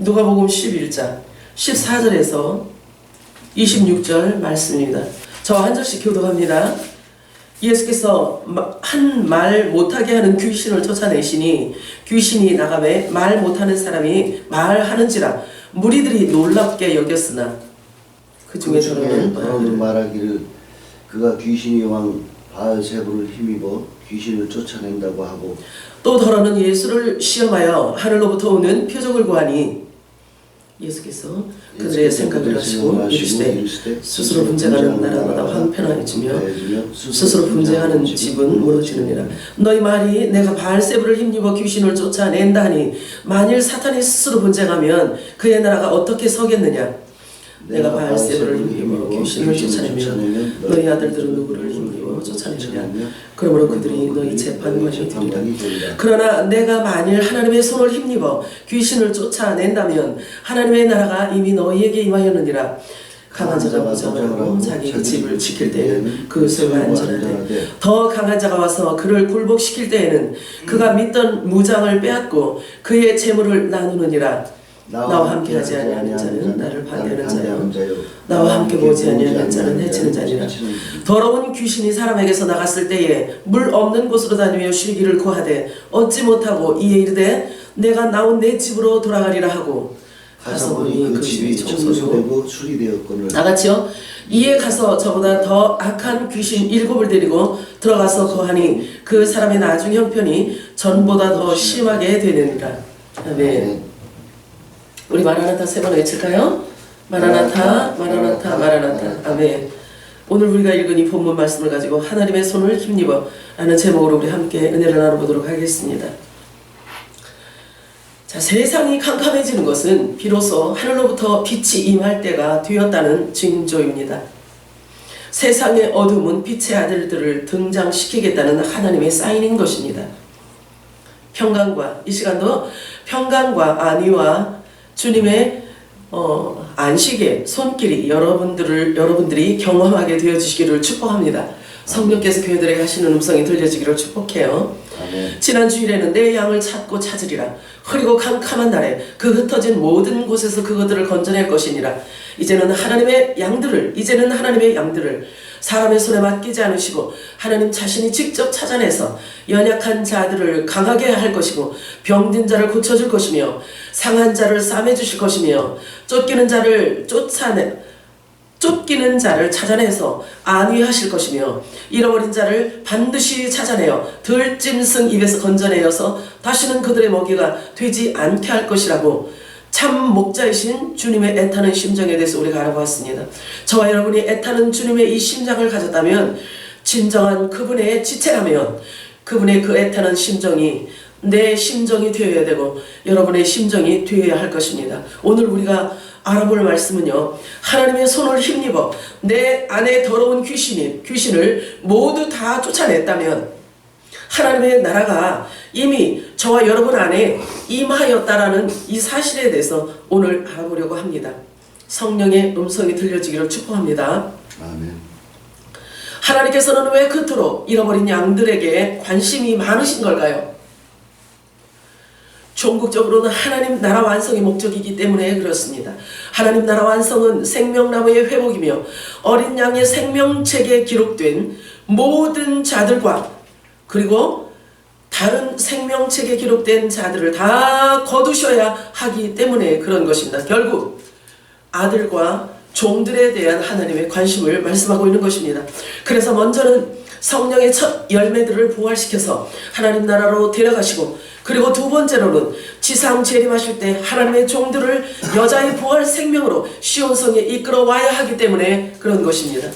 누가복음 11장 14절에서 26절 말씀입니다. 저와 한 절씩 교독합니다. 예수께서 한 말 못하게 하는 귀신을 쫓아내시니 귀신이 나가매 말 못하는 사람이 말하는지라 무리들이 놀랍게 여겼으나 그 중에 더러는 말하기를 그가 귀신이 왕 바알세불을 힘입어 귀신을 쫓아낸다고 하고 또 더러는 예수를 시험하여 하늘로부터 오는 표적을 구하니 예수께서 그들의 생각을 하시고 이르시되 스스로 분쟁하는 나라보다 황폐하여지며 스스로 분쟁하는 집은 무너지느니라. 너희 말이 내가 바알세불을 힘입어 귀신을 쫓아낸다 하니 만일 사탄이 스스로 분쟁하면 그의 나라가 어떻게 서겠느냐. 내가 바알세불을 힘입어 귀신을 쫓아내면 너희 아들들은 누구를 힘입어 쫓아내느냐. 그러므로 그들이 너희 재판관이 되리라. 그러나 내가 만일 하나님의 손을 힘입어 귀신을 쫓아낸다면 하나님의 나라가 이미 너희에게 임하였느니라. 강한 자가 무장하고 자기 집을 지킬 때에는 그 소유가 안전하되 더 강한 자가 와서 그를 굴복시킬 때에는 그가 믿던 무장을 빼앗고 그의 재물을 나누느니라. 나와 함께 하지 아니하는 자는 나를 반대하는 자요 나와 함께 보지 아니하는 자는 해치는 자니라. 더러운 귀신이 사람에게서 나갔을 때에 물 없는 곳으로 다니며 쉬기를 구하되 얻지 못하고 이에 이르되 내가 나온 내 집으로 돌아가리라 하고 가서 보니 그 집이 청소되고 수리되었거늘 나같이요. 이에 가서 저보다 더 악한 귀신 7을 데리고 들어가서 거하니 그 사람의 나중 형편이 전보다 더 심하게 되느니라. 아멘. 우리 마라나타 3번 외칠까요? 마라나타, 마라나타, 마라나타. 아멘. 오늘 우리가 읽은 이 본문 말씀을 가지고 하나님의 손을 힘입어 라는 제목으로 우리 함께 은혜를 나눠보도록 하겠습니다. 자, 세상이 캄캄해지는 것은 비로소 하늘로부터 빛이 임할 때가 되었다는 징조입니다. 세상의 어둠은 빛의 아들들을 등장시키겠다는 하나님의 사인인 것입니다. 평강과 이 시간도 평강과 안위와 주님의 안식의 손길이 여러분들이 경험하게 되어지시기를 축복합니다. 성령께서 교회들에게 하시는 음성이 들려지기를 축복해요. 아멘. 지난 주일에는 내 양을 찾고 찾으리라. 흐리고 캄캄한 날에 그 흩어진 모든 곳에서 그것들을 건져낼 것이니라. 이제는 하나님의 양들을 사람의 손에 맡기지 않으시고 하나님 자신이 직접 찾아내서 연약한 자들을 강하게 할 것이고 병든 자를 고쳐줄 것이며 상한 자를 싸매주실 것이며 쫓기는 자를 찾아내서 안위하실 것이며 잃어버린 자를 반드시 찾아내어 들짐승 입에서 건져내어서 다시는 그들의 먹이가 되지 않게 할 것이라고 참 목자이신 주님의 애타는 심정에 대해서 우리가 알아보았습니다. 저와 여러분이 애타는 주님의 이 심장을 가졌다면 진정한 그분의 지체라면 그분의 그 애타는 심정이 내 심정이 되어야 되고 여러분의 심정이 되어야 할 것입니다. 오늘 우리가 알아볼 말씀은요, 하나님의 손을 힘입어 내 안에 더러운 귀신을 모두 다 쫓아냈다면 하나님의 나라가 이미 저와 여러분 안에 임하였다라는 이 사실에 대해서 오늘 알아보려고 합니다. 성령의 음성이 들려지기를 축복합니다. 아멘. 하나님께서는 왜 그토록 잃어버린 양들에게 관심이 많으신 걸까요? 종국적으로는 하나님 나라 완성이 목적이기 때문에 그렇습니다. 하나님 나라 완성은 생명나무의 회복이며 어린 양의 생명책에 기록된 모든 자들과 그리고 다른 생명책에 기록된 자들을 다 거두셔야 하기 때문에 그런 것입니다. 결국 아들과 종들에 대한 하나님의 관심을 말씀하고 있는 것입니다. 그래서 먼저는 성령의 첫 열매들을 부활시켜서 하나님 나라로 데려가시고 그리고 두 번째로는 지상 재림하실 때 하나님의 종들을 여자의 부활 생명으로 시온성에 이끌어와야 하기 때문에 그런 것입니다.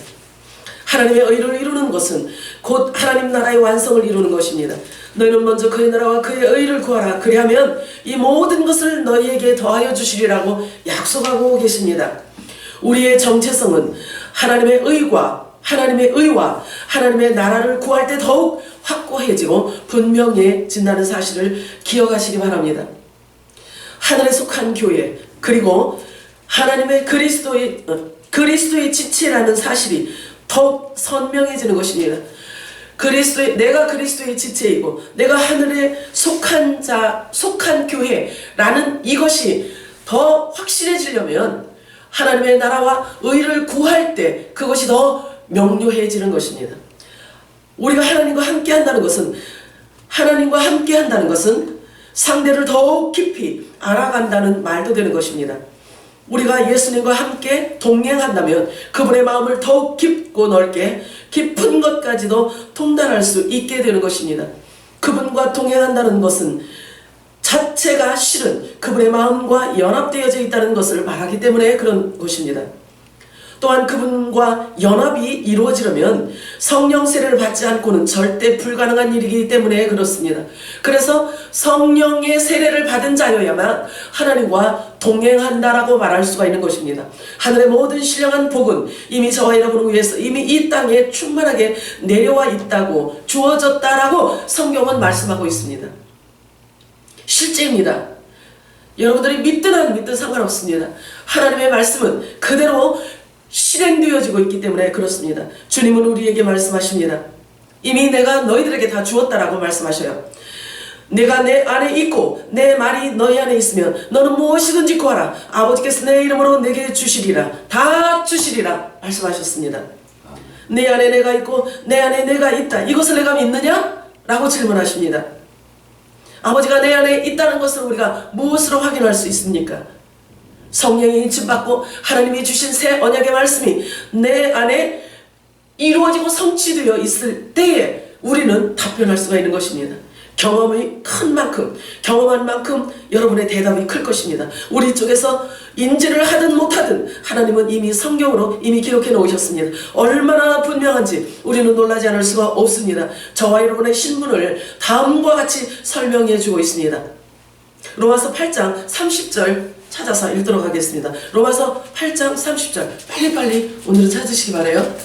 하나님의 의를 이루는 것은 곧 하나님 나라의 완성을 이루는 것입니다. 너희는 먼저 그의 나라와 그의 의를 구하라. 그리하면 이 모든 것을 너희에게 더하여 주시리라고 약속하고 계십니다. 우리의 정체성은 하나님의 의와 하나님의 나라를 구할 때 더욱 확고해지고 분명해진다는 사실을 기억하시기 바랍니다. 하늘에 속한 교회 그리고 하나님의 그리스도의 지체라는 사실이 더욱 선명해지는 것입니다. 내가 그리스도의 지체이고 내가 하늘에 속한 교회라는 이것이 더 확실해지려면 하나님의 나라와 의를 구할 때 그것이 더 명료해지는 것입니다. 우리가 하나님과 함께 한다는 것은 상대를 더욱 깊이 알아간다는 말도 되는 것입니다. 우리가 예수님과 함께 동행한다면 그분의 마음을 더욱 깊고 넓게 깊은 것까지도 통달할 수 있게 되는 것입니다. 그분과 동행한다는 것은 자체가 실은 그분의 마음과 연합되어져 있다는 것을 말하기 때문에 그런 것입니다. 또한 그분과 연합이 이루어지려면 성령 세례를 받지 않고는 절대 불가능한 일이기 때문에 그렇습니다. 그래서 성령의 세례를 받은 자여야만 하나님과 동행한다라고 말할 수가 있는 것입니다. 하늘의 모든 신령한 복은 이미 저와 여러분을 위해서 이미 이 땅에 충만하게 내려와 있다고 주어졌다라고 성경은 말씀하고 있습니다. 실제입니다. 여러분들이 믿든 안 믿든 상관없습니다. 하나님의 말씀은 그대로 실행되어지고 있기 때문에 그렇습니다. 주님은 우리에게 말씀하십니다. 이미 내가 너희들에게 다 주었다라고 말씀하셔요. 내가 내 안에 있고 내 말이 너희 안에 있으면 너는 무엇이든지 구하라. 아버지께서 내 이름으로 내게 주시리라. 다 주시리라 말씀하셨습니다. 내 안에 내가 있고 내 안에 내가 있다. 이것을 내가 믿느냐? 라고 질문하십니다. 아버지가 내 안에 있다는 것을 우리가 무엇으로 확인할 수 있습니까? 성령이 인침받고 하나님이 주신 새 언약의 말씀이 내 안에 이루어지고 성취되어 있을 때에 우리는 답변할 수가 있는 것입니다. 경험이 큰 만큼, 경험한 만큼 여러분의 대답이 클 것입니다. 우리 쪽에서 인지를 하든 못하든 하나님은 이미 성경으로 이미 기록해 놓으셨습니다. 얼마나 분명한지 우리는 놀라지 않을 수가 없습니다. 저와 여러분의 신분을 다음과 같이 설명해 주고 있습니다. 로마서 8장 30절 찾아서 읽도록 하겠습니다. 로마서 8장 30절 빨리빨리 오늘은 찾으시기 바라요.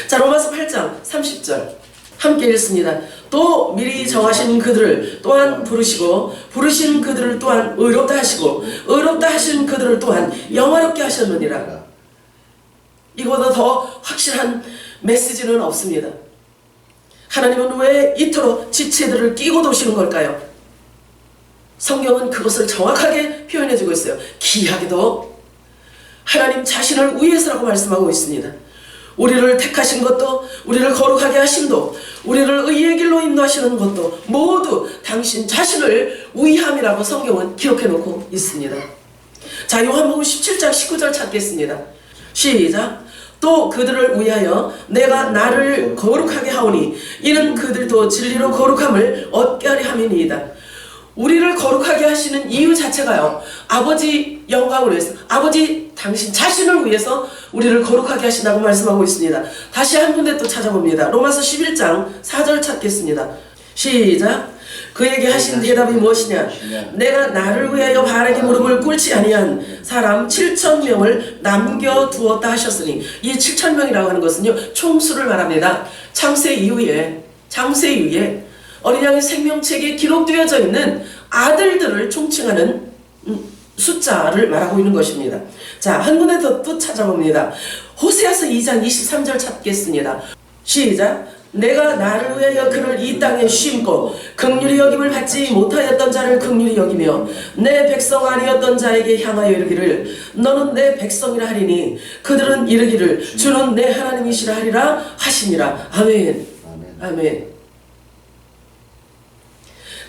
자, 로마서 8장 30절 함께 읽습니다. 또 미리 정하신 그들을 또한 부르시고 부르신 그들을 또한 의롭다 하시고 의롭다 하신 그들을 또한 영화롭게 하셨느니라. 이보다 더 확실한 메시지는 없습니다. 하나님은 왜 이토록 지체들을 끼고 도시는 걸까요? 성경은 그것을 정확하게 표현해주고 있어요. 기이하게도 하나님 자신을 위해서라고 말씀하고 있습니다. 우리를 택하신 것도 우리를 거룩하게 하심도 우리를 의의 길로 인도하시는 것도 모두 당신 자신을 위함이라고 성경은 기록해 놓고 있습니다. 자, 요한복음 17장 19절 찾겠습니다. 시작. 또 그들을 위하여 내가 나를 거룩하게 하오니 이는 그들도 진리로 거룩함을 얻게 하려 함이니이다. 우리를 거룩하게 하시는 이유 자체가요, 아버지 영광을 위해서, 아버지 당신 자신을 위해서 우리를 거룩하게 하신다고 말씀하고 있습니다. 다시 한 군데 또 찾아봅니다. 로마서 11장 4절 찾겠습니다. 시작. 그에게 하신 대답이 무엇이냐? 내가 나를 위하여 바라게 무릎을 꿇지 아니한 사람 7,000명을 남겨두었다 하셨으니, 이 7,000명이라고 하는 것은요, 총수를 말합니다. 창세 이후에 어린 양의 생명책에 기록되어져 있는 아들들을 총칭하는 숫자를 말하고 있는 것입니다. 자, 한 군데 더 또 찾아봅니다. 호세아서 2장 23절 찾겠습니다. 시작. 내가 나를 위하여 그를 이 땅에 심고 긍휼히 여김을 받지 못하였던 자를 긍휼히 여기며 내 백성 아니었던 자에게 향하여 이르기를 너는 내 백성이라 하리니 그들은 이르기를 주는 내 하나님이시라 하리라 하시니라. 아멘. 아멘.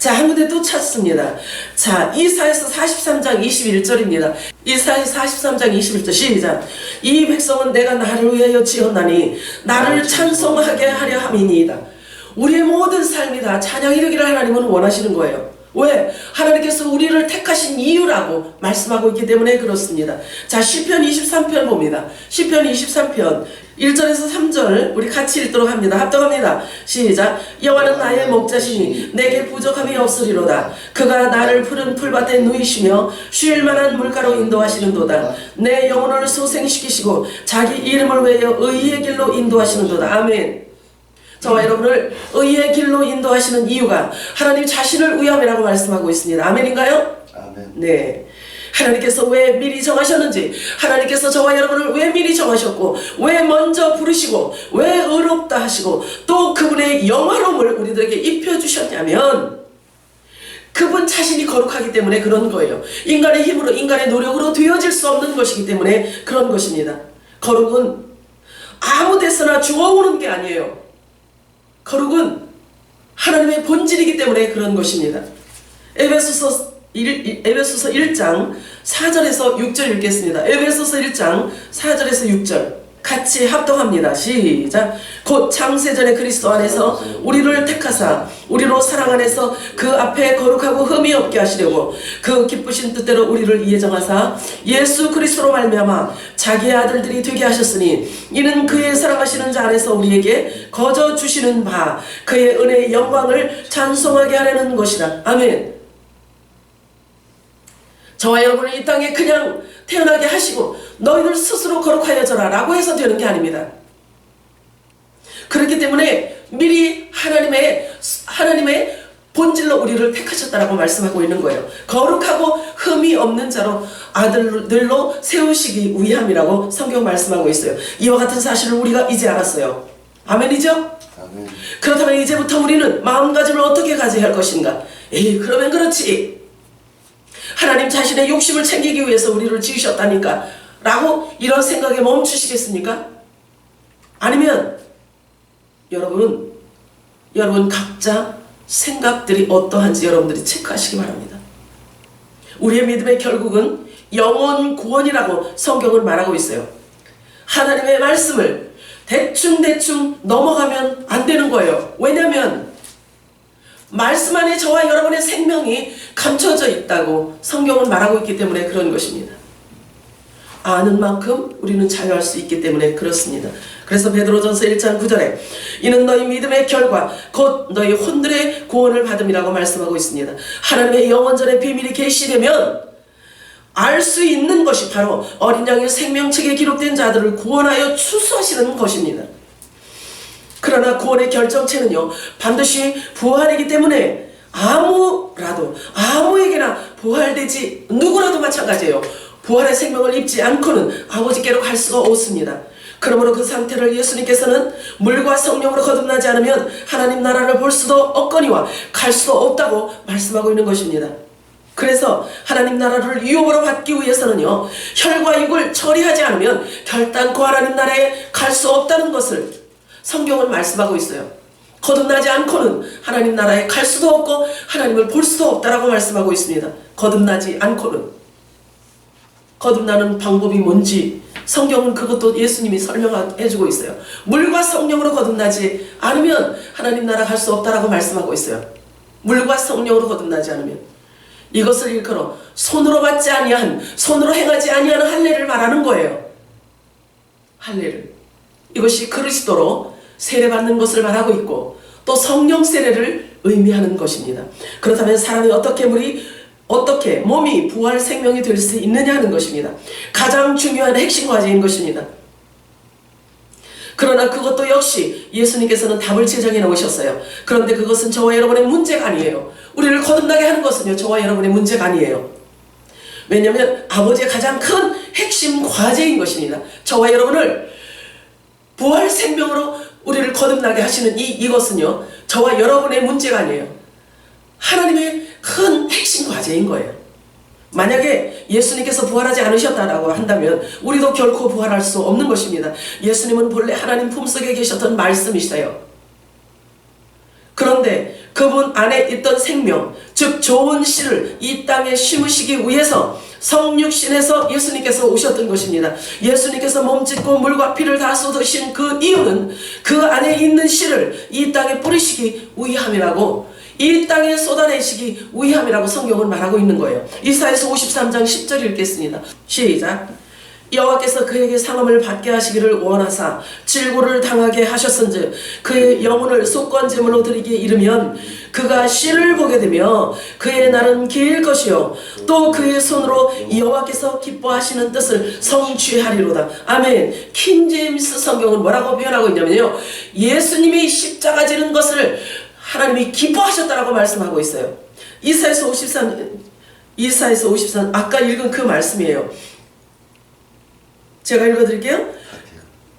자, 한 군데 또 찾습니다. 자, 이사야서 43장 21절입니다. 이사야서 43장 21절 시작. 이 백성은 내가 나를 위하여 지었나니 나를 찬송하게 하려 함이니이다. 우리의 모든 삶이 다 찬양 이르기를 하나님은 원하시는 거예요. 왜? 하나님께서 우리를 택하신 이유라고 말씀하고 있기 때문에 그렇습니다. 자, 시편 23편 봅니다. 시편 23편 1절에서 3절 우리 같이 읽도록 합니다. 합독합니다. 시작. 여호와는 나의 목자시니 내게 부족함이 없으리로다. 그가 나를 푸른 풀밭에 누이시며 쉴 만한 물가로 인도하시는도다. 내 영혼을 소생시키시고 자기 이름을 위하여 의의 길로 인도하시는도다. 아멘. 저와 여러분을 의의 길로 인도하시는 이유가 하나님 자신을 위함이라고 말씀하고 있습니다. 아멘인가요? 아멘. 네. 하나님께서 왜 미리 정하셨는지, 하나님께서 저와 여러분을 왜 미리 정하셨고, 왜 먼저 부르시고, 왜 의롭다 하시고, 또 그분의 영화로움을 우리들에게 입혀주셨냐면, 그분 자신이 거룩하기 때문에 그런 거예요. 인간의 힘으로, 인간의 노력으로 되어질 수 없는 것이기 때문에 그런 것입니다. 거룩은 아무 데서나 주워오는 게 아니에요. 거룩은 하나님의 본질이기 때문에 그런 것입니다. 에베소서 1장 4절에서 6절 읽겠습니다. 에베소서 1장 4절에서 6절 같이 합동합니다. 시작. 곧 창세전에 그리스도 안에서 우리를 택하사 우리로 사랑 안에서 그 앞에 거룩하고 흠이 없게 하시려고 그 기쁘신 뜻대로 우리를 예정하사 예수 그리스도로 말미암아 자기의 아들들이 되게 하셨으니 이는 그의 사랑하시는 자 안에서 우리에게 거저 주시는 바 그의 은혜의 영광을 찬송하게 하려는 것이라. 아멘. 저와 여러분을 이 땅에 그냥 태어나게 하시고 너희들 스스로 거룩하여져라 라고 해서 되는 게 아닙니다. 그렇기 때문에 미리 하나님의 본질로 우리를 택하셨다라고 말씀하고 있는 거예요. 거룩하고 흠이 없는 자로 아들들로 세우시기 위함이라고 성경 말씀하고 있어요. 이와 같은 사실을 우리가 이제 알았어요. 아멘이죠? 아멘. 그렇다면 이제부터 우리는 마음가짐을 어떻게 가져야 할 것인가? 에이, 그러면 그렇지. 하나님 자신의 욕심을 챙기기 위해서 우리를 지으셨다니까 라고 이런 생각에 멈추시겠습니까? 아니면 여러분 각자 생각들이 어떠한지 여러분들이 체크하시기 바랍니다. 우리의 믿음의 결국은 영혼 구원이라고 성경은 말하고 있어요. 하나님의 말씀을 대충 넘어가면 안 되는 거예요. 왜냐하면 말씀 안에 저와 여러분의 생명이 감춰져 있다고 성경은 말하고 있기 때문에 그런 것입니다. 아는 만큼 우리는 자유할 수 있기 때문에 그렇습니다. 그래서 베드로전서 1장 9절에 이는 너희 믿음의 결과 곧 너희 혼들의 구원을 받음이라고 말씀하고 있습니다. 하나님의 영원전의 비밀이 계시되면 알 수 있는 것이 바로 어린 양의 생명책에 기록된 자들을 구원하여 추수하시는 것입니다. 그러나 구원의 결정체는요 반드시 부활이기 때문에 아무에게나 부활되지 누구라도 마찬가지예요. 부활의 생명을 입지 않고는 아버지께로 갈 수가 없습니다. 그러므로 그 상태를 예수님께서는 물과 성령으로 거듭나지 않으면 하나님 나라를 볼 수도 없거니와 갈 수도 없다고 말씀하고 있는 것입니다. 그래서 하나님 나라를 유업으로 받기 위해서는요 혈과 육을 처리하지 않으면 결단코 하나님 나라에 갈 수 없다는 것을 성경은 말씀하고 있어요. 거듭나지 않고는 하나님 나라에 갈 수도 없고 하나님을 볼 수도 없다라고 말씀하고 있습니다. 거듭나지 않고는. 거듭나는 방법이 뭔지 성경은 그것도 예수님이 설명해주고 있어요. 물과 성령으로 거듭나지 않으면 하나님 나라 갈 수 없다라고 말씀하고 있어요. 물과 성령으로 거듭나지 않으면. 이것을 일컬어 손으로 받지 아니한, 손으로 행하지 아니하는 할례를 말하는 거예요. 할례를. 이것이 그리스도로 세례받는 것을 말하고 있고 또 성령 세례를 의미하는 것입니다. 그렇다면 사람이 어떻게 몸이 부활 생명이 될 수 있느냐 하는 것입니다. 가장 중요한 핵심 과제인 것입니다. 그러나 그것도 역시 예수님께서는 답을 제정해 놓으셨어요. 그런데 그것은 저와 여러분의 문제가 아니에요. 우리를 거듭나게 하는 것은요 저와 여러분의 문제가 아니에요. 왜냐하면 아버지의 가장 큰 핵심 과제인 것입니다. 저와 여러분을 부활 생명으로 우리를 거듭나게 하시는 이것은요 저와 여러분의 문제가 아니에요. 하나님의 큰 핵심 과제인 거예요. 만약에 예수님께서 부활하지 않으셨다라고 한다면 우리도 결코 부활할 수 없는 것입니다. 예수님은 본래 하나님 품속에 계셨던 말씀이시세요. 그런데 그분 안에 있던 생명, 즉 좋은 씨를 이 땅에 심으시기 위해서 성육신에서 예수님께서 오셨던 것입니다. 예수님께서 몸짓고 물과 피를 다 쏟으신 그 이유는 그 안에 있는 씨를 이 땅에 뿌리시기 위함이라고, 이 땅에 쏟아내시기 위함이라고 성경은 말하고 있는 거예요. 이사야서 53장 10절 읽겠습니다. 시작. 여호와께서 그에게 상함을 받게 하시기를 원하사 질고를 당하게 하셨은즉 그의 영혼을 속건제물로 드리기에 이르면 그가 씨를 보게 되며 그의 날은 길 것이요 또 그의 손으로 여호와께서 기뻐하시는 뜻을 성취하리로다. 아멘. 킹제임스 성경은 뭐라고 표현하고 있냐면요, 예수님이 십자가 지는 것을 하나님이 기뻐하셨다라고 말씀하고 있어요. 이사야서 53 아까 읽은 그 말씀이에요. 제가 읽어드릴게요.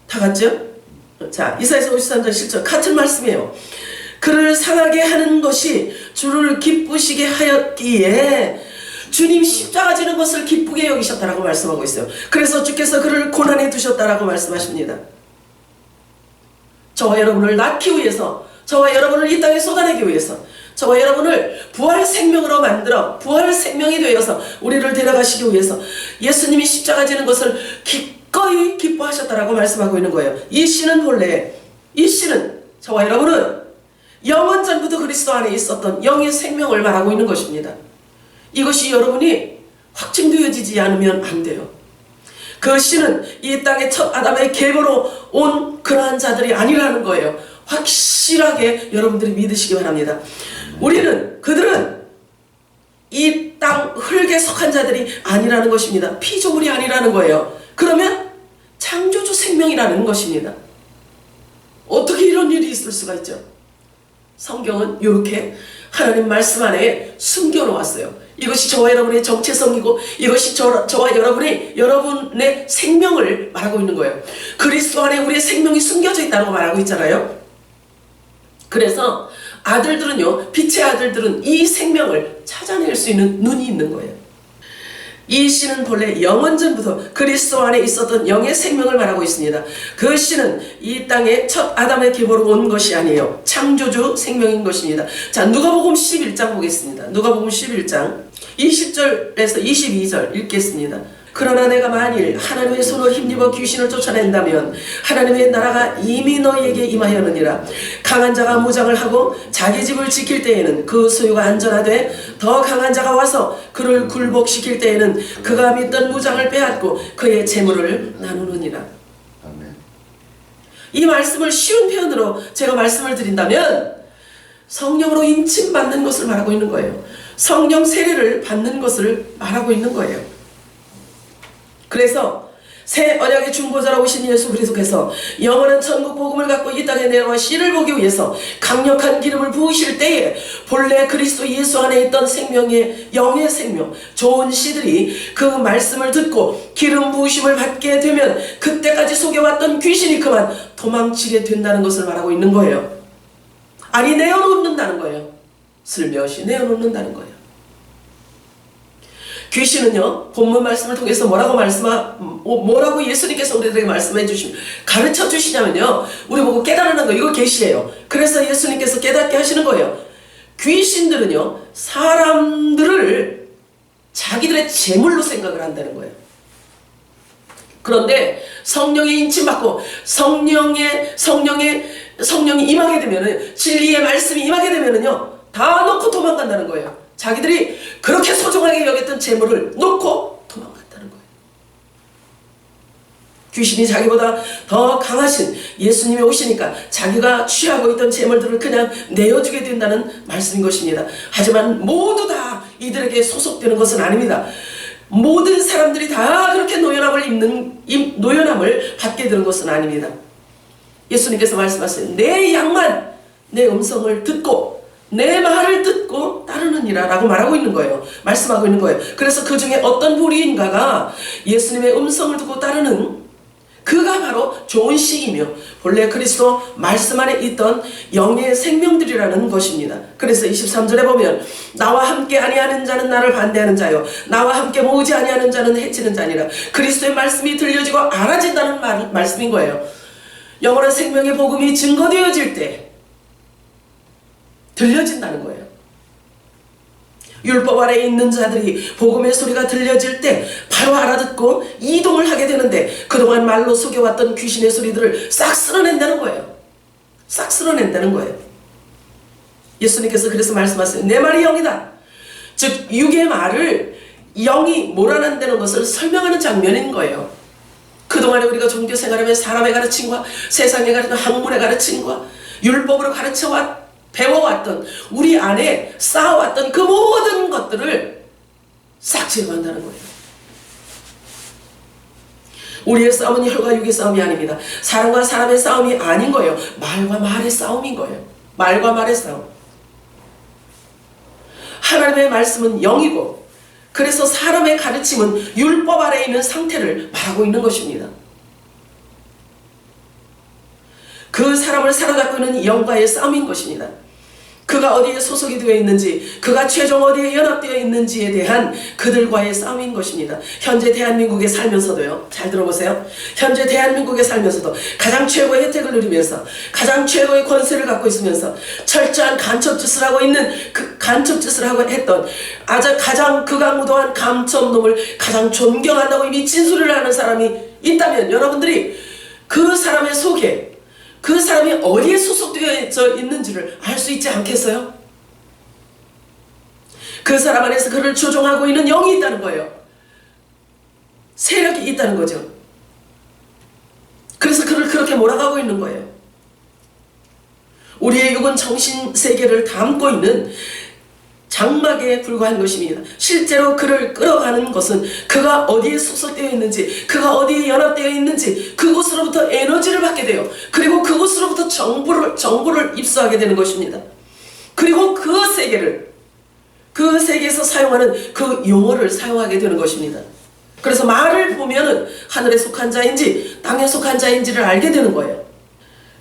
다 같죠? 자, 이사야서 53장 7절 같은 말씀이에요. 그를 상하게 하는 것이 주를 기쁘시게 하였기에 주님 십자가 지는 것을 기쁘게 여기셨다라고 말씀하고 있어요. 그래서 주께서 그를 고난에 두셨다라고 말씀하십니다. 저와 여러분을 낳기 위해서, 저와 여러분을 이 땅에 쏟아내기 위해서, 저와 여러분을 부활 생명으로 만들어 부활 생명이 되어서 우리를 데려가시기 위해서 예수님이 십자가 지는 것을 기꺼이 기뻐하셨다라고 말씀하고 있는 거예요. 이 씨는 본래, 이 씨는, 저와 여러분은 영원 전부터 그리스도 안에 있었던 영의 생명을 말하고 있는 것입니다. 이것이 여러분이 확증되어지지 않으면 안 돼요. 그 씨는 이 땅의 첫 아담의 계보로 온 그러한 자들이 아니라는 거예요. 확실하게 여러분들이 믿으시기 바랍니다. 그들은 이 땅 흙에 속한 자들이 아니라는 것입니다. 피조물이 아니라는 거예요. 그러면 창조주 생명이라는 것입니다. 어떻게 이런 일이 있을 수가 있죠? 성경은 이렇게 하나님 말씀 안에 숨겨놓았어요. 이것이 저와 여러분의 정체성이고 이것이 저와 여러분의 생명을 말하고 있는 거예요. 그리스도 안에 우리의 생명이 숨겨져 있다고 말하고 있잖아요. 그래서 아들들은요, 빛의 아들들은 이 생명을 찾아낼 수 있는 눈이 있는 거예요. 이 씨는 본래 영원전부터 그리스도 안에 있었던 영의 생명을 말하고 있습니다. 그 씨는 이 땅에 첫 아담의 계보로 온 것이 아니에요. 창조주 생명인 것입니다. 자, 누가복음 11장 보겠습니다. 누가복음 11장 20절에서 22절 읽겠습니다. 그러나 내가 만일 하나님의 손을 힘입어 귀신을 쫓아낸다면 하나님의 나라가 이미 너희에게 임하였느니라. 강한 자가 무장을 하고 자기 집을 지킬 때에는 그 소유가 안전하되 더 강한 자가 와서 그를 굴복시킬 때에는 그가 믿던 무장을 빼앗고 그의 재물을 나누느니라. 아멘. 이 말씀을 쉬운 표현으로 제가 말씀을 드린다면 성령으로 인침받는 것을 말하고 있는 거예요. 성령 세례를 받는 것을 말하고 있는 거예요. 그래서 새 언약의 중보자로 오신 예수 그리스도께서 영원한 천국 복음을 갖고 이 땅에 내려와 씨를 보기 위해서 강력한 기름을 부으실 때에 본래 그리스도 예수 안에 있던 생명의 영의 생명, 좋은 씨들이 그 말씀을 듣고 기름 부으심을 받게 되면 그때까지 속여왔던 귀신이 그만 도망치게 된다는 것을 말하고 있는 거예요. 아니, 내어놓는다는 거예요. 슬며시 내어놓는다는 거예요. 귀신은요, 본문 말씀을 통해서 뭐라고 예수님께서 우리들에게 말씀해 가르쳐 주시냐면요, 우리 보고 깨달으는 거, 이거 계시예요. 그래서 예수님께서 깨닫게 하시는 거예요. 귀신들은요, 사람들을 자기들의 제물로 생각을 한다는 거예요. 그런데 성령이 인침받고 성령이 임하게 되면은, 진리의 말씀이 임하게 되면은요, 다 놓고 도망간다는 거예요. 자기들이 그렇게 소중하게 여겼던 재물을 놓고 도망갔다는 거예요. 귀신이 자기보다 더 강하신 예수님이 오시니까 자기가 취하고 있던 재물들을 그냥 내어주게 된다는 말씀인 것입니다. 하지만 모두 다 이들에게 소속되는 것은 아닙니다. 모든 사람들이 다 그렇게 노연함을 받게 되는 것은 아닙니다. 예수님께서 말씀하세요. 내 양만 내 음성을 듣고 내 말을 듣고 따르느니라 라고 말하고 있는 거예요. 말씀하고 있는 거예요. 그래서 그 중에 어떤 무리인가가 예수님의 음성을 듣고 따르는 그가 바로 좋은 씨이며 본래 그리스도 말씀 안에 있던 영의 생명들이라는 것입니다. 그래서 23절에 보면 나와 함께 아니하는 자는 나를 반대하는 자요 나와 함께 모으지 아니하는 자는 해치는 자니라. 그리스도의 말씀이 들려지고 알아진다는 말씀인 거예요. 영원한 생명의 복음이 증거되어질 때 들려진다는 거예요. 율법 아래에 있는 자들이 복음의 소리가 들려질 때 바로 알아듣고 이동을 하게 되는데 그동안 말로 속여왔던 귀신의 소리들을 싹 쓸어낸다는 거예요. 싹 쓸어낸다는 거예요. 예수님께서 그래서 말씀하세요. 내 말이 영이다. 즉 육의 말을 영이 몰아낸다는 것을 설명하는 장면인 거예요. 그동안에 우리가 종교 생활하면서 사람의 가르침과 세상의 가르침, 학문의 가르침과 율법으로 배워왔던 우리 안에 쌓아왔던 그 모든 것들을 싹 제거한다는 거예요. 우리의 싸움은 혈과 육의 싸움이 아닙니다. 사람과 사람의 싸움이 아닌 거예요. 말과 말의 싸움인 거예요. 말과 말의 싸움. 하나님의 말씀은 영이고 그래서 사람의 가르침은 율법 아래에 있는 상태를 말하고 있는 것입니다. 그 사람을 사로잡고 있는 영과의 싸움인 것입니다. 그가 어디에 소속이 되어 있는지, 그가 최종 어디에 연합되어 있는지에 대한 그들과의 싸움인 것입니다. 현재 대한민국에 살면서도요, 잘 들어보세요. 현재 대한민국에 살면서도 가장 최고의 혜택을 누리면서 가장 최고의 권세를 갖고 있으면서 철저한 간첩짓을 하고 있는 그 간첩짓을 하고 했던 아주 가장 극악무도한 감첩놈을 가장 존경한다고 이미 진술을 하는 사람이 있다면 여러분들이 그 사람의 속에 그 사람이 어디에 소속되어 있는지를 알 수 있지 않겠어요? 그 사람 안에서 그를 조종하고 있는 영이 있다는 거예요. 세력이 있다는 거죠. 그래서 그를 그렇게 몰아가고 있는 거예요. 우리의 육은 정신세계를 담고 있는 장막에 불과한 것입니다. 실제로 그를 끌어가는 것은 그가 어디에 소속되어 있는지, 그가 어디에 연합되어 있는지 그곳으로부터 에너지를 받게 돼요. 그리고 그곳으로부터 정보를 입수하게 되는 것입니다. 그리고 그 세계에서 사용하는 그 용어를 사용하게 되는 것입니다. 그래서 말을 보면은 하늘에 속한 자인지 땅에 속한 자인지를 알게 되는 거예요.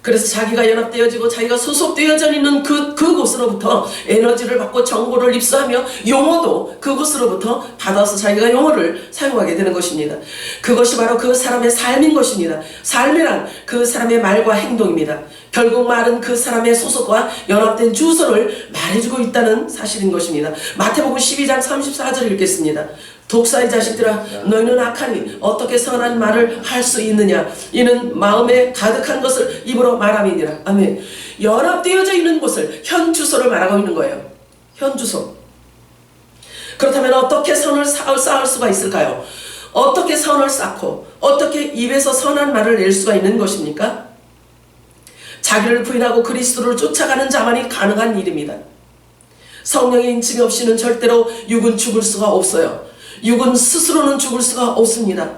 그래서 자기가 연합되어지고 자기가 소속되어져 있는 그곳으로부터 에너지를 받고 정보를 입수하며 용어도 그곳으로부터 받아서 자기가 용어를 사용하게 되는 것입니다. 그것이 바로 그 사람의 삶인 것입니다. 삶이란 그 사람의 말과 행동입니다. 결국 말은 그 사람의 소속과 연합된 주소를 말해주고 있다는 사실인 것입니다. 마태복음 12장 34절 읽겠습니다. 독사의 자식들아, 너희는 악하니 어떻게 선한 말을 할 수 있느냐? 이는 마음에 가득한 것을 입으로 말함이니라. 아멘. 연합되어져 있는 곳을 현주소를 말하고 있는 거예요. 현주소. 그렇다면 어떻게 선을 쌓을 수가 있을까요? 어떻게 선을 쌓고 어떻게 입에서 선한 말을 낼 수가 있는 것입니까? 자기를 부인하고 그리스도를 쫓아가는 자만이 가능한 일입니다. 성령의 인침이 없이는 절대로 육은 죽을 수가 없어요. 육은 스스로는 죽을 수가 없습니다.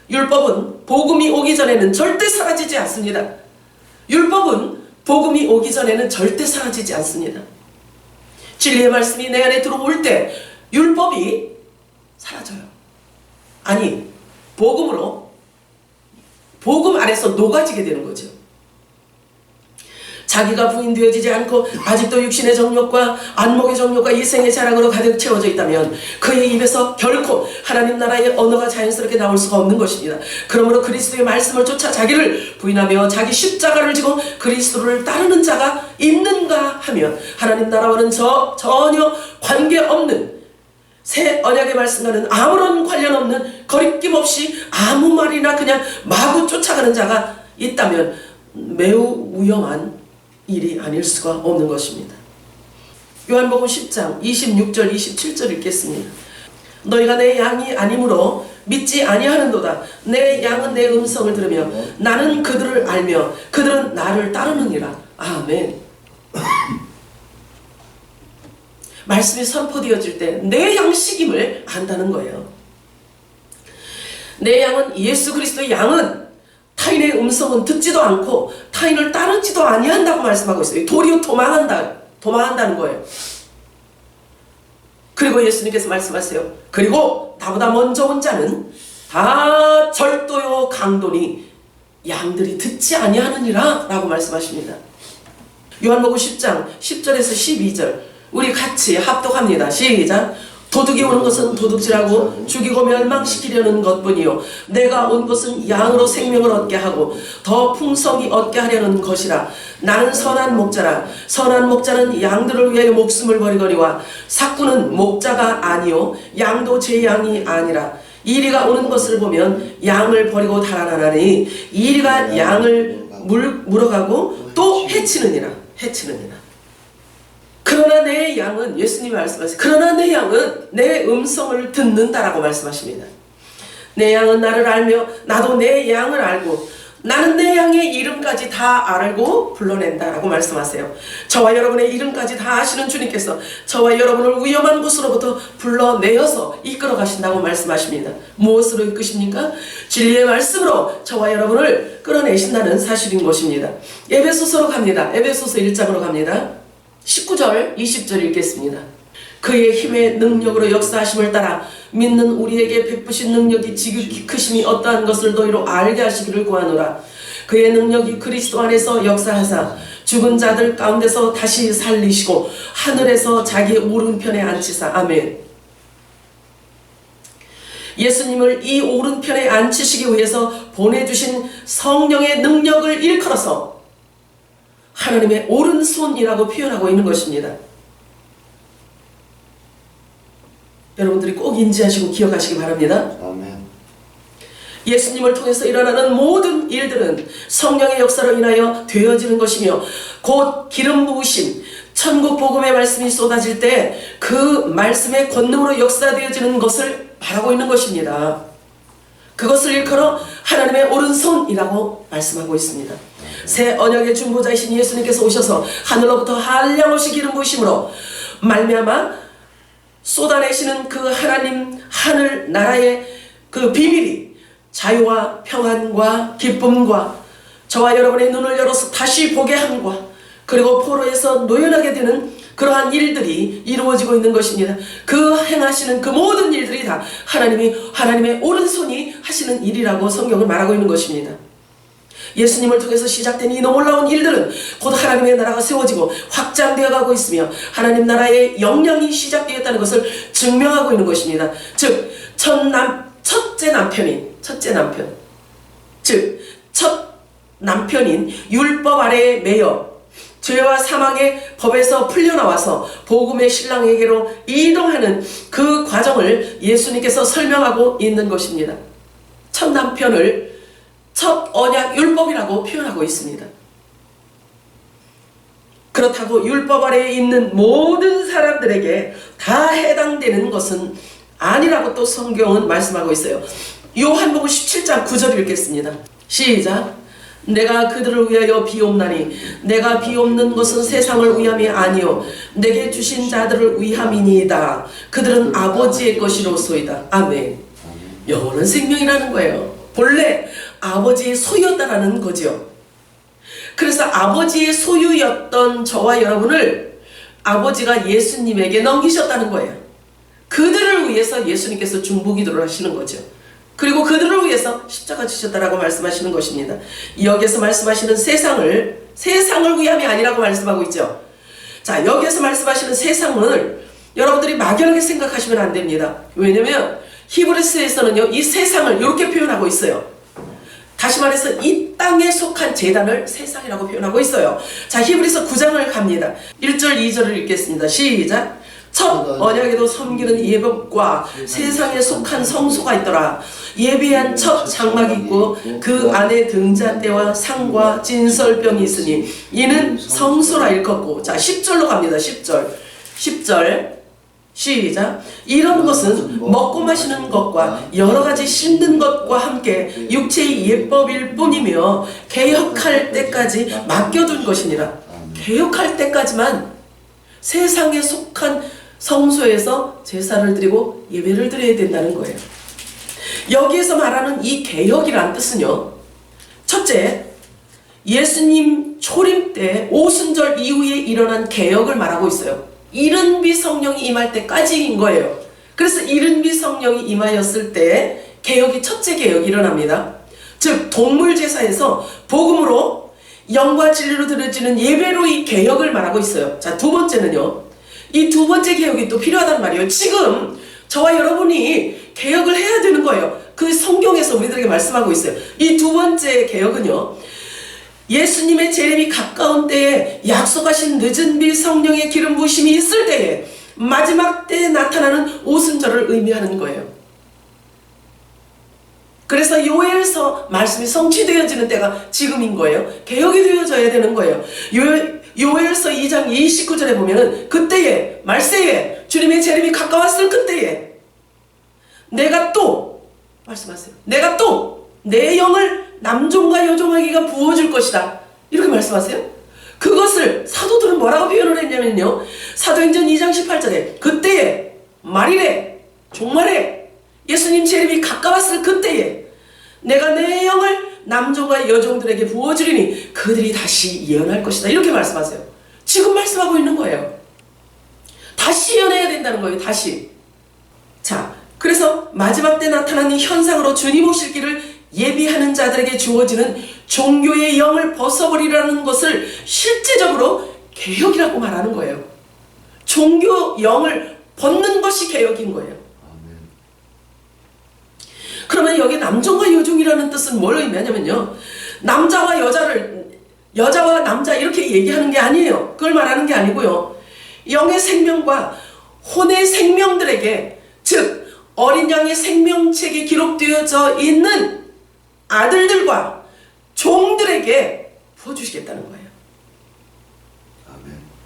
율법은 복음이 오기 전에는 절대 사라지지 않습니다. 율법은 복음이 오기 전에는 절대 사라지지 않습니다. 진리의 말씀이 내 안에 들어올 때 율법이 사라져요. 아니, 복음 안에서 녹아지게 되는 거죠. 자기가 부인되어지지 않고 아직도 육신의 정욕과 안목의 정욕과 이생의 자랑으로 가득 채워져 있다면 그의 입에서 결코 하나님 나라의 언어가 자연스럽게 나올 수가 없는 것입니다. 그러므로 그리스도의 말씀을 쫓아 자기를 부인하며 자기 십자가를 지고 그리스도를 따르는 자가 있는가 하면 하나님 나라와는 전혀 관계없는 새 언약의 말씀과는 아무런 관련 없는 거리낌 없이 아무 말이나 그냥 마구 쫓아가는 자가 있다면 매우 위험한 일이 아닐 수가 없는 것입니다. 요한복음 10장 26절 27절 읽겠습니다. 너희가 내 양이 아니므로 믿지 아니하는도다. 내 양은 내 음성을 들으며 나는 그들을 알며 그들은 나를 따르느니라. 아멘. 말씀이 선포되어질 때 내 양식임을 안다는 거예요. 내 양은 예수 그리스도의 양은 타인의 음성은 듣지도 않고 타인을 따르지도 아니한다고 말씀하고 있어요. 도리어 도망한다는 거예요. 그리고 예수님께서 말씀하세요. 그리고 나보다 먼저 온 자는 다 절도요 강도니 양들이 듣지 아니하느니라 라고 말씀하십니다. 요한복음 10장 10절에서 12절 우리 같이 합독합니다. 시작. 도둑이 오는 것은 도둑질하고 죽이고 멸망시키려는 것뿐이요 내가 온 것은 양으로 생명을 얻게 하고 더 풍성히 얻게 하려는 것이라. 나는 선한 목자라. 선한 목자는 양들을 위하여 목숨을 버리거니와 삭구는 목자가 아니요 양도 제 양이 아니라. 이리가 오는 것을 보면 양을 버리고 달아나나니 이리가 양을 물어가고 또 해치느니라. 그러나 내 양은, 예수님이 말씀하세요. 그러나 내 양은 내 음성을 듣는다라고 말씀하십니다. 내 양은 나를 알며 나도 내 양을 알고 나는 내 양의 이름까지 다 알고 불러낸다라고 말씀하세요. 저와 여러분의 이름까지 다 아시는 주님께서 저와 여러분을 위험한 곳으로부터 불러내어서 이끌어 가신다고 말씀하십니다. 무엇으로 이끄십니까? 진리의 말씀으로 저와 여러분을 끌어내신다는 사실인 것입니다. 에베소서로 갑니다. 에베소서 1장으로 갑니다. 19절 20절 읽겠습니다. 그의 힘의 능력으로 역사하심을 따라 믿는 우리에게 베푸신 능력이 지극히 크심이 어떠한 것을 너희로 알게 하시기를 구하노라. 그의 능력이 그리스도 안에서 역사하사 죽은 자들 가운데서 다시 살리시고 하늘에서 자기 오른편에 앉히사. 아멘. 예수님을 이 오른편에 앉히시기 위해서 보내주신 성령의 능력을 일컬어서 하나님의 오른손이라고 표현하고 있는 것입니다. 여러분들이 꼭 인지하시고 기억하시기 바랍니다. 아멘. 예수님을 통해서 일어나는 모든 일들은 성령의 역사로 인하여 되어지는 것이며 곧 기름 부으심, 천국 복음의 말씀이 쏟아질 때 그 말씀의 권능으로 역사되어지는 것을 말하고 있는 것입니다. 그것을 일컬어 하나님의 오른손이라고 말씀하고 있습니다. 새 언약의 중보자이신 예수님께서 오셔서 하늘로부터 한량없이 기름 부으심으로 말미암아 쏟아내시는 그 하나님 하늘 나라의 그 비밀이 자유와 평안과 기쁨과 저와 여러분의 눈을 열어서 다시 보게 함과 그리고 포로에서 노연하게 되는 그러한 일들이 이루어지고 있는 것입니다. 그 행하시는 그 모든 일들이 다 하나님의 오른손이 하시는 일이라고 성경을 말하고 있는 것입니다. 예수님을 통해서 시작된 이 놀라운 일들은 곧 하나님의 나라가 세워지고 확장되어 가고 있으며 하나님 나라의 영향이 시작되었다는 것을 증명하고 있는 것입니다. 즉 첫째 남편 즉 첫 남편인 율법 아래에 매여 죄와 사망의 법에서 풀려나와서 복음의 신랑에게로 이동하는 그 과정을 예수님께서 설명하고 있는 것입니다. 첫 남편을 첫 언약 율법이라고 표현하고 있습니다. 그렇다고 율법 아래에 있는 모든 사람들에게 다 해당되는 것은 아니라고 또 성경은 말씀하고 있어요. 요한복음 17장 9절 읽겠습니다. 시작. 내가 그들을 위하여 비옵나니 내가 비옵는 것은 세상을 위함이 아니요 내게 주신 자들을 위함이니이다. 그들은 아버지의 것이로소이다. 아멘. 영원한 생명이라는 거예요. 본래 아버지의 소유였다라는 거죠. 그래서 아버지의 소유였던 저와 여러분을 아버지가 예수님에게 넘기셨다는 거예요. 그들을 위해서 예수님께서 중보기도를 하시는 거죠. 그리고 그들을 위해서 십자가 지셨다라고 말씀하시는 것입니다. 여기서 말씀하시는 세상을 위함이 아니라고 말씀하고 있죠. 자, 여기서 말씀하시는 세상을 여러분들이 막연하게 생각하시면 안 됩니다. 왜냐면 히브리서에서는요 이 세상을 이렇게 표현하고 있어요. 다시 말해서 이 땅에 속한 제단을 세상이라고 표현하고 있어요. 자, 히브리서 9장을 갑니다. 1절 2절을 읽겠습니다. 시작. 첫 언약에도 섬기는 예법과 세상에 속한 성소가 있더라. 예비한 첫 장막이 있고 그 안에 등잔대와 상과 진설병이 있으니 이는 성소라 일컫고. 자, 10절로 갑니다. 10절 시작. 이런 것은 먹고 마시는 것과 여러 가지 씹는 것과 함께 육체의 예법일 뿐이며 개혁할 때까지 맡겨둔 것이니라. 개혁할 때까지만 세상에 속한 성소에서 제사를 드리고 예배를 드려야 된다는 거예요. 여기에서 말하는 이 개혁이란 뜻은요, 첫째, 예수님 초림 때 오순절 이후에 일어난 개혁을 말하고 있어요. 이른비 성령이 임할 때까지인 거예요. 그래서 이른비 성령이 임하였을 때 개혁이 첫째 개혁이 일어납니다. 즉 동물제사에서 복음으로 영과 진리로 드려지는 예배로 이 개혁을 말하고 있어요. 자, 두 번째는요, 이 두 번째 개혁이 또 필요하단 말이에요. 지금 저와 여러분이 개혁을 해야 되는 거예요. 그 성경에서 우리들에게 말씀하고 있어요. 이 두 번째 개혁은요, 예수님의 재림이 가까운 때에 약속하신 늦은 비 성령의 기름 부으심이 있을 때에 마지막 때에 나타나는 오순절을 의미하는 거예요. 그래서 요엘서 말씀이 성취되어지는 때가 지금인 거예요. 개혁이 되어져야 되는 거예요. 요엘서 2장 29절에 보면은 그때에 말세에 주님의 재림이 가까웠을 그때에 내가 또 말씀하세요. 내가 또 내 영을 남종과 여종에게가 부어줄 것이다. 이렇게 말씀하세요. 그것을 사도들은 뭐라고 표현을 했냐면요, 사도행전 2장 18절에 그때에 말이래 종말에 예수님 재림이 가까웠을 그때에 내가 내 영을 남종과 여종들에게 부어주리니 그들이 다시 예언할 것이다. 이렇게 말씀하세요. 지금 말씀하고 있는 거예요. 다시 예언해야 된다는 거예요. 다시. 자, 그래서 마지막 때 나타나는 현상으로 주님 오실 길을 예비하는 자들에게 주어지는 종교의 영을 벗어버리라는 것을 실제적으로 개혁이라고 말하는 거예요. 종교 영을 벗는 것이 개혁인 거예요. 그러면 여기 남종과 여종이라는 뜻은 뭘 의미하냐면요, 남자와 여자와 남자 이렇게 얘기하는 게 아니에요. 그걸 말하는 게 아니고요, 영의 생명과 혼의 생명들에게, 즉 어린 양의 생명책에 기록되어져 있는 아들들과 종들에게 부어주시겠다는 거예요.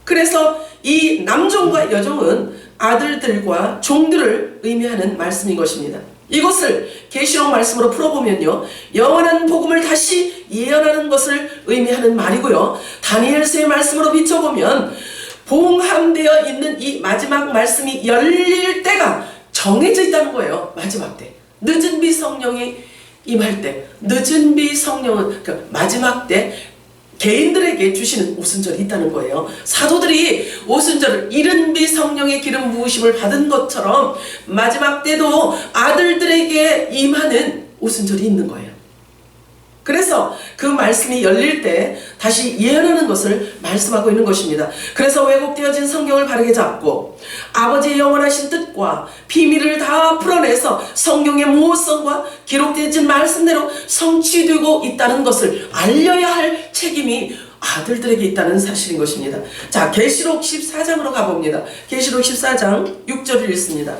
그래서 이 남종과 여종은 아들들과 종들을 의미하는 말씀인 것입니다. 이것을 계시록 말씀으로 풀어보면요, 영원한 복음을 다시 예언하는 것을 의미하는 말이고요, 다니엘서의 말씀으로 비춰보면 봉함되어 있는 이 마지막 말씀이 열릴 때가 정해져 있다는 거예요. 마지막 때, 늦은 비 성령이 임할 때, 늦은 비 성령은 그 마지막 때 개인들에게 주시는 오순절이 있다는 거예요. 사도들이 오순절을 이른 비 성령의 기름 부으심을 받은 것처럼 마지막 때도 아들들에게 임하는 오순절이 있는 거예요. 그래서 그 말씀이 열릴 때 다시 예언하는 것을 말씀하고 있는 것입니다. 그래서 왜곡되어진 성경을 바르게 잡고 아버지의 영원하신 뜻과 비밀을 다 풀어내서 성경의 모호성과 기록되어진 말씀대로 성취되고 있다는 것을 알려야 할 책임이 아들들에게 있다는 사실인 것입니다. 자, 계시록 14장으로 가봅니다. 계시록 14장 6절을 읽습니다.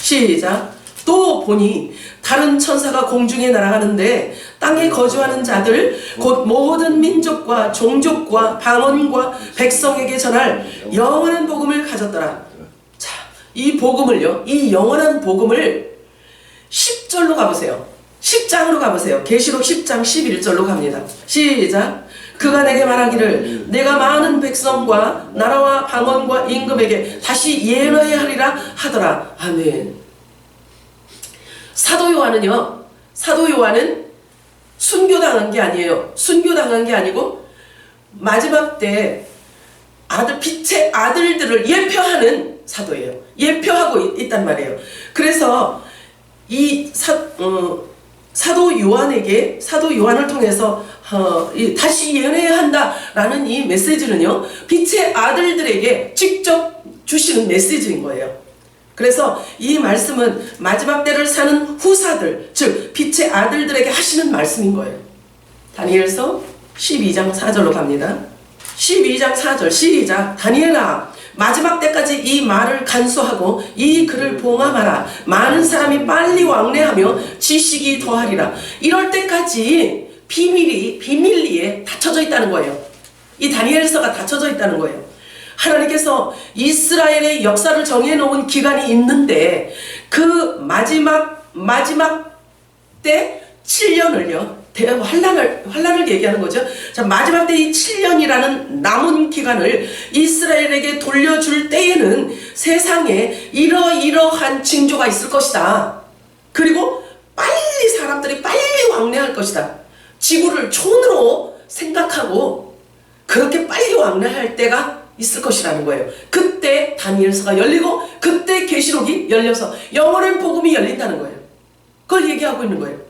시작. 또 보니 다른 천사가 공중에 날아가는데 땅에 거주하는 자들 곧 모든 민족과 종족과 방언과 백성에게 전할 영원한 복음을 가졌더라. 자, 이 복음을요, 이 영원한 복음을 10절로 가보세요. 10장으로 가보세요. 계시록 10장 11절로 갑니다. 시작. 그가 내게 말하기를 내가 많은 백성과 나라와 방언과 임금에게 다시 예언해야 하리라 하더라. 아멘. 사도 요한은 순교당한 게 아니에요. 순교당한 게 아니고 마지막 때 빛의 아들들을 예표하는 사도예요. 예표하고 있단 말이에요. 그래서 이 사도 요한을 통해서 다시 예언해야 한다라는 이 메시지는요, 빛의 아들들에게 직접 주시는 메시지인 거예요. 그래서 이 말씀은 마지막 때를 사는 후사들, 즉 빛의 아들들에게 하시는 말씀인 거예요. 다니엘서 12장 4절로 갑니다. 12장 4절 시작. 다니엘아, 마지막 때까지 이 말을 간수하고 이 글을 봉함하라. 많은 사람이 빨리 왕래하며 지식이 더하리라. 이럴 때까지 비밀리에 닫혀져 있다는 거예요. 이 다니엘서가 닫혀져 있다는 거예요. 하나님께서 이스라엘의 역사를 정해놓은 기간이 있는데 그 마지막 때 7년을요, 환란을 얘기하는 거죠. 자, 마지막 때 이 7년이라는 남은 기간을 이스라엘에게 돌려줄 때에는 세상에 이러이러한 징조가 있을 것이다. 그리고 사람들이 빨리 왕래할 것이다. 지구를 촌으로 생각하고 그렇게 빨리 왕래할 때가 있을 것이라는 거예요. 그때 다니엘서가 열리고 그때 계시록이 열려서 영원한 복음이 열린다는 거예요. 그걸 얘기하고 있는 거예요.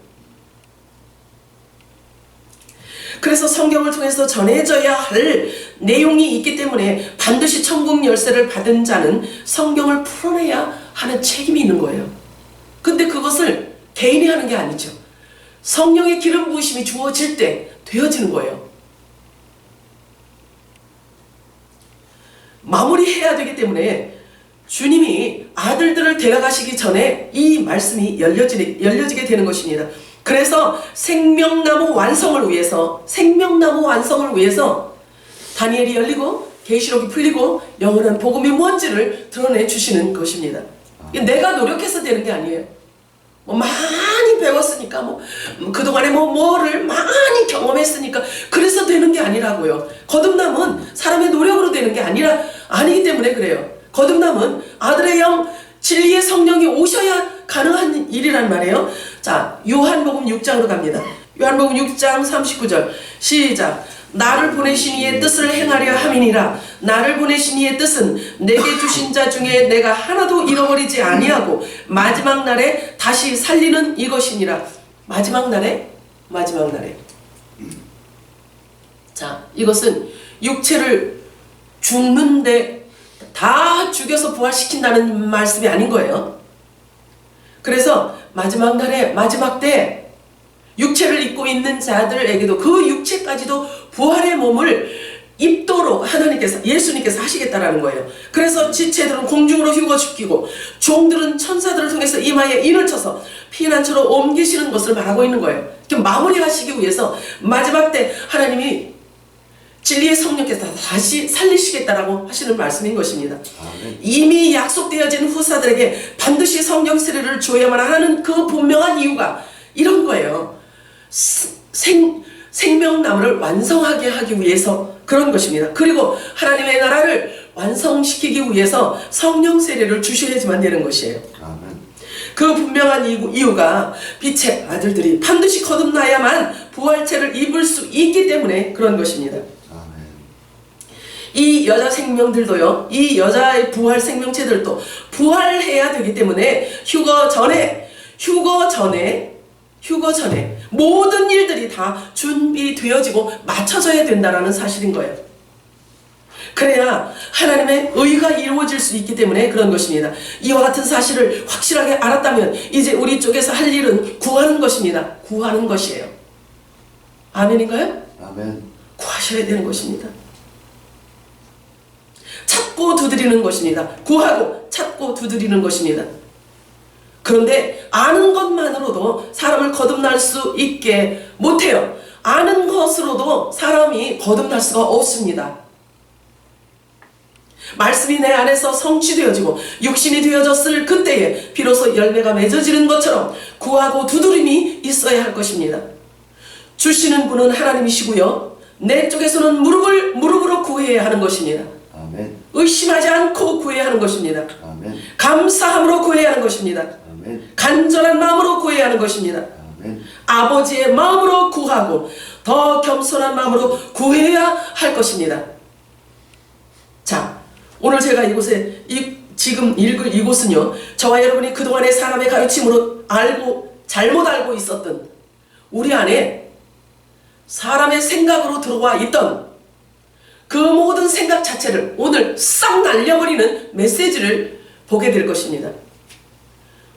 그래서 성경을 통해서 전해져야 할 내용이 있기 때문에 반드시 천국 열쇠를 받은 자는 성경을 풀어내야 하는 책임이 있는 거예요. 근데 그것을 개인이 하는 게 아니죠. 성령의 기름 부으심이 주어질 때 되어지는 거예요. 마무리해야 되기 때문에 주님이 아들들을 데려가시기 전에 이 말씀이 열려지게 되는 것입니다. 그래서 생명나무 완성을 위해서 다니엘이 열리고 계시록이 풀리고 영원한 복음이 뭔지를 드러내 주시는 것입니다. 내가 노력해서 되는 게 아니에요. 많이 배웠으니까 그동안에 뭐를 많이 경험했으니까 그래서 되는 게 아니라고요. 거듭남은 사람의 노력으로 되는 게 아니기 때문에 그래요. 거듭남은 아들의 영 진리의 성령이 오셔야 가능한 일이란 말이에요. 자, 요한복음 6장으로 갑니다. 요한복음 6장 39절 시작. 나를 보내신 이의 뜻을 행하려 함이니라. 나를 보내신 이의 뜻은 내게 주신 자 중에 내가 하나도 잃어버리지 아니하고 마지막 날에 다시 살리는 이것이니라. 마지막 날에 자, 이것은 육체를 죽는데 다 죽여서 부활시킨다는 말씀이 아닌 거예요. 그래서 마지막 날에 마지막 때 육체를 입고 있는 자들에게도 그 육체까지도 부활의 몸을 입도록 하나님께서 예수님께서 하시겠다라는 거예요. 그래서 지체들은 공중으로 휘고시키고 종들은 천사들을 통해서 이마에 인을 쳐서 피난처로 옮기시는 것을 말하고 있는 거예요. 마무리하시기 위해서 마지막 때 하나님이 진리의 성령께서 다시 살리시겠다라고 하시는 말씀인 것입니다. 아멘. 이미 약속되어진 후사들에게 반드시 성령 세례를 줘야만 하는 그 분명한 이유가 이런 거예요. 생명나무를 완성하게 하기 위해서 그런 것입니다. 그리고 하나님의 나라를 완성시키기 위해서 성령 세례를 주셔야지만 되는 것이에요. 아멘. 그 분명한 이유가 빛의 아들들이 반드시 거듭나야만 부활체를 입을 수 있기 때문에 그런 것입니다. 이 여자 생명들도요, 이 여자의 부활 생명체들도 부활해야 되기 때문에 휴거 전에 모든 일들이 다 준비되어지고 맞춰져야 된다는 사실인 거예요. 그래야 하나님의 의가 이루어질 수 있기 때문에 그런 것입니다. 이와 같은 사실을 확실하게 알았다면 이제 우리 쪽에서 할 일은 구하는 것입니다. 구하는 것이에요. 아멘인가요? 아멘. 구하셔야 되는 것입니다. 찾고 두드리는 것입니다. 구하고 찾고 두드리는 것입니다. 그런데 아는 것만으로도 사람을 거듭날 수 있게 못해요. 아는 것으로도 사람이 거듭날 수가 없습니다. 말씀이 내 안에서 성취되어지고 육신이 되어졌을 그때에 비로소 열매가 맺어지는 것처럼 구하고 두드림이 있어야 할 것입니다. 주시는 분은 하나님이시고요, 내 쪽에서는 무릎으로 구해야 하는 것입니다. 아멘. 의심하지 않고 구해야 하는 것입니다. 아멘. 감사함으로 구해야 하는 것입니다. 아멘. 간절한 마음으로 구해야 하는 것입니다. 아멘. 아버지의 마음으로 구하고 더 겸손한 마음으로 구해야 할 것입니다. 자, 오늘 제가 이곳에 지금 읽을 이곳은요, 저와 여러분이 그동안의 사람의 가르침으로 잘못 알고 있었던 우리 안에 사람의 생각으로 들어와 있던 그 모든 생각 자체를 오늘 싹 날려버리는 메시지를 보게 될 것입니다.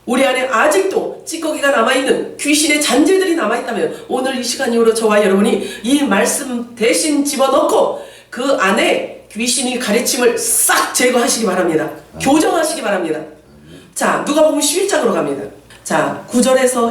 우리 안에 아직도 찌꺼기가 남아있는 귀신의 잔재들이 남아있다면 오늘 이 시간 이후로 저와 여러분이 이 말씀 대신 집어넣고 그 안에 귀신이 가르침을 싹 제거하시기 바랍니다. 교정하시기 바랍니다. 자, 누가복음 11장으로 갑니다. 자, 9절에서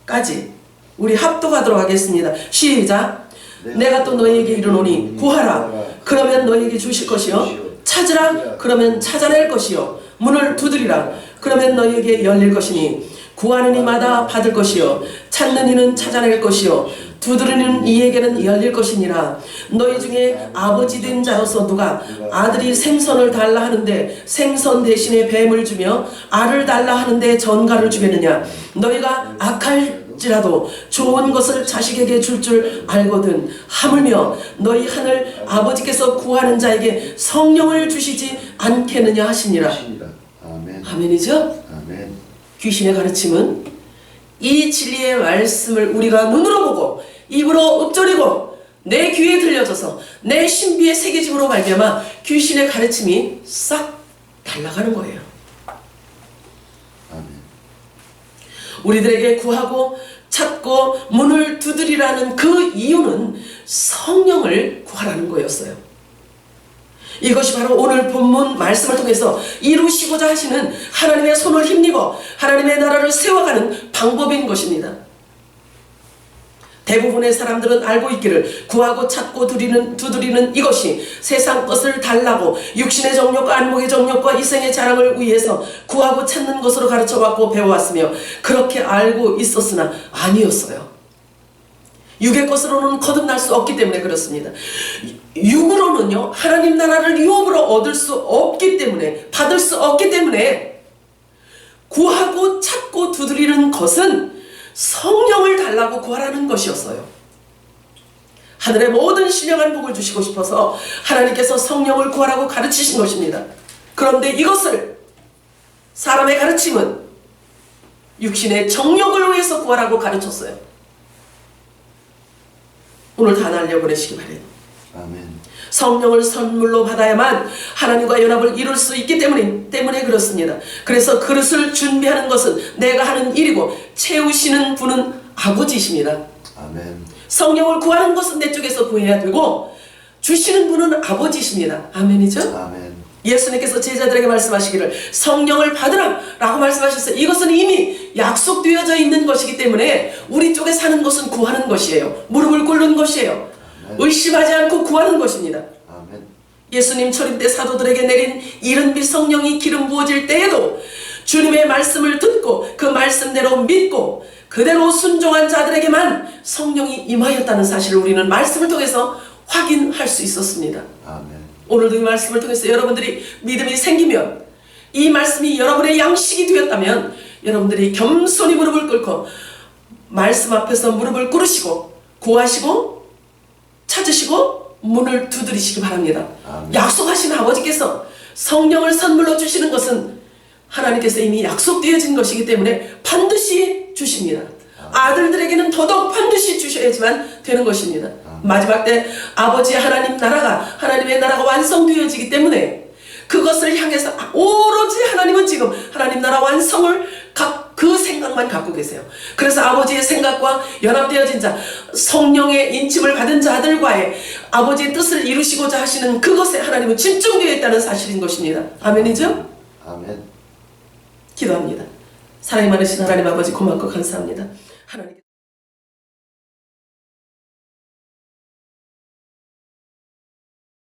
13절까지 우리 합독하도록 하겠습니다. 시작. 내가 또 너희에게 이르노니 구하라, 그러면 너희에게 주실 것이요, 찾으라, 그러면 찾아낼 것이요, 문을 두드리라, 그러면 너희에게 열릴 것이니 구하는 이마다 받을 것이요, 찾는 이는 찾아낼 것이요, 두드리는 이에게는 열릴 것이니라. 너희 중에 아버지 된 자로서 누가 아들이 생선을 달라 하는데 생선 대신에 뱀을 주며 알을 달라 하는데 전갈을 주겠느냐? 너희가 악할지라도 좋은 것을 자식에게 줄 알거든. 하물며 너희 하늘 아버지께서 구하는 자에게 성령을 주시지 않겠느냐 하시니라. 아멘. 아멘이죠? 아멘. 귀신의 가르침은 이 진리의 말씀을 우리가 눈으로 보고 입으로 읊조리고 내 귀에 들려져서 내 신비의 새겨짐으로 말미암아 귀신의 가르침이 싹 날아가는 거예요. 아멘. 우리들에게 구하고 찾고 문을 두드리라는 그 이유는 성령을 구하라는 거였어요. 이것이 바로 오늘 본문 말씀을 통해서 이루시고자 하시는 하나님의 손을 힘입어 하나님의 나라를 세워가는 방법인 것입니다. 대부분의 사람들은 알고 있기를 구하고 찾고 두드리는 이것이 세상 것을 달라고 육신의 정욕과 안목의 정욕과 이생의 자랑을 위해서 구하고 찾는 것으로 가르쳐왔고 배워왔으며 그렇게 알고 있었으나 아니었어요. 육의 것으로는 거듭날 수 없기 때문에 그렇습니다. 육으로는요, 하나님 나라를 유업으로 얻을 수 없기 때문에, 받을 수 없기 때문에 구하고 찾고 두드리는 것은 성령을 달라고 구하라는 것이었어요. 하늘의 모든 신령한 복을 주시고 싶어서 하나님께서 성령을 구하라고 가르치신 것입니다. 그런데 이것을 사람의 가르침은 육신의 정욕을 위해서 구하라고 가르쳤어요. 오늘 다 날려보내시기 바래요. 아멘. 성령을 선물로 받아야만 하나님과 연합을 이룰 수 있기 때문에 그렇습니다. 그래서 그릇을 준비하는 것은 내가 하는 일이고 채우시는 분은 아버지십니다. 아멘. 성령을 구하는 것은 내 쪽에서 구해야 되고 주시는 분은 아버지십니다. 아멘이죠? 아멘. 예수님께서 제자들에게 말씀하시기를 성령을 받으라 라고 말씀하셨어요. 이것은 이미 약속되어져 있는 것이기 때문에 우리 쪽에 사는 것은 구하는 것이에요. 무릎을 꿇는 것이에요. 의심하지 않고 구하는 것입니다. 아멘. 예수님 초림 때 사도들에게 내린 이른 빛 성령이 기름 부어질 때에도 주님의 말씀을 듣고 그 말씀대로 믿고 그대로 순종한 자들에게만 성령이 임하였다는 사실을 우리는 말씀을 통해서 확인할 수 있었습니다. 아멘. 오늘도 이 말씀을 통해서 여러분들이 믿음이 생기면, 이 말씀이 여러분의 양식이 되었다면 여러분들이 겸손히 무릎을 꿇고 말씀 앞에서 무릎을 꿇으시고 구하시고 찾으시고 문을 두드리시기 바랍니다. 아멘. 약속하신 아버지께서 성령을 선물로 주시는 것은 하나님께서 이미 약속되어진 것이기 때문에 반드시 주십니다. 아들들에게는 더더욱 반드시 주셔야지만 되는 것입니다. 마지막 때 아버지 하나님의 나라가 완성되어지기 때문에 그것을 향해서 오로지 하나님은 지금 하나님 나라 완성을 그 생각만 갖고 계세요. 그래서 아버지의 생각과 연합되어진 자, 성령의 인침을 받은 자들과의 아버지의 뜻을 이루시고자 하시는 그것에 하나님은 집중되어 있다는 사실인 것입니다. 아멘이죠? 아멘. 기도합니다. 사랑이 많으신 하나님 아버지 고맙고 감사합니다. 하나님